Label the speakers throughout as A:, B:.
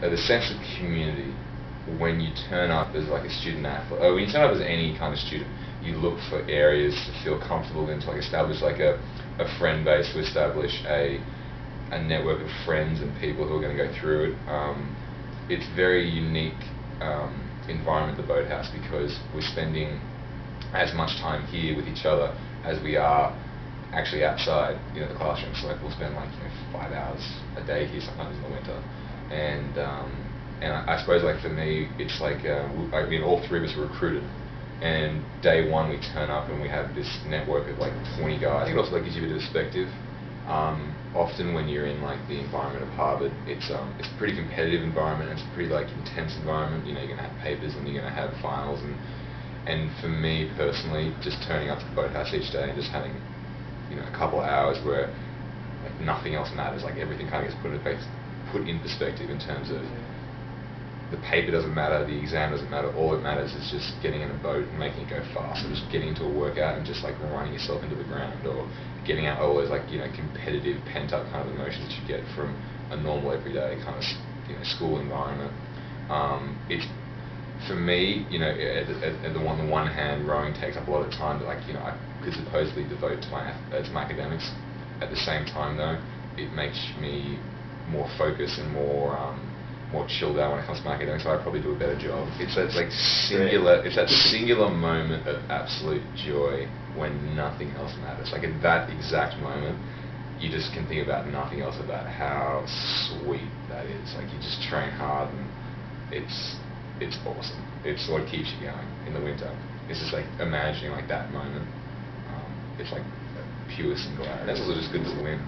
A: the sense of community when you turn up as like a student athlete, or when you turn up as any kind of student, you look for areas to feel comfortable in, to like establish like a friend base, to establish a network of friends and people who are going to go through it. It's very unique environment, the Boathouse, because we're spending as much time here with each other as we are actually outside, the classroom. So like we'll spend like 5 hours a day here sometimes in the winter, and I suppose like for me it's like all three of us were recruited, and day one we turn up and we have this network of like 20 guys. I think it also like gives you a bit of perspective. Often when you're in like the environment of Harvard, it's a pretty competitive environment. It's a pretty like intense environment. You're going to have papers and you're going to have finals, and for me personally, just turning up to the Boathouse each day and just having a couple of hours where like nothing else matters, like everything kind of gets put in perspective in terms of the paper doesn't matter, the exam doesn't matter, all that matters is just getting in a boat and making it go fast, or just getting into a workout and just like running yourself into the ground, or getting out all those like competitive pent up kind of emotions that you get from a normal everyday kind of school environment. It's for me, at the one hand, rowing takes up a lot of time that I could supposedly devote to my academics. At the same time though, it makes me more focused and more chilled out when it comes to my academics, so I probably do a better job. It's that singular moment of absolute joy when nothing else matters. Like at that exact moment, you just can think about nothing else about how sweet that is. Like you just train hard and it's awesome. It's what keeps you going in the winter. It's just like imagining like that moment. It's like pure singularity. That's also just good to win.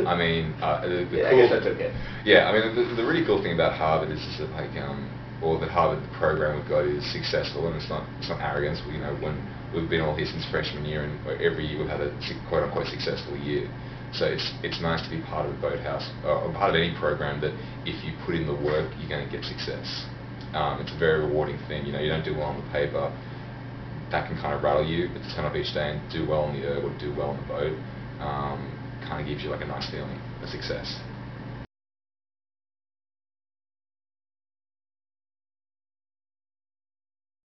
A: I mean,
B: I guess that's okay.
A: Yeah, I mean, the really cool thing about Harvard is just that the Harvard program we've got is successful, and it's not arrogance. When we've been all here since freshman year, and every year we've had a quote unquote successful year. So it's nice to be part of the Boathouse, or part of any program that if you put in the work, you're going to get success. It's a very rewarding thing. You don't do well on the paper, that can kind of rattle you, but to turn up each day and do well on the erg or do well on the boat, kind of gives you like a nice feeling of success.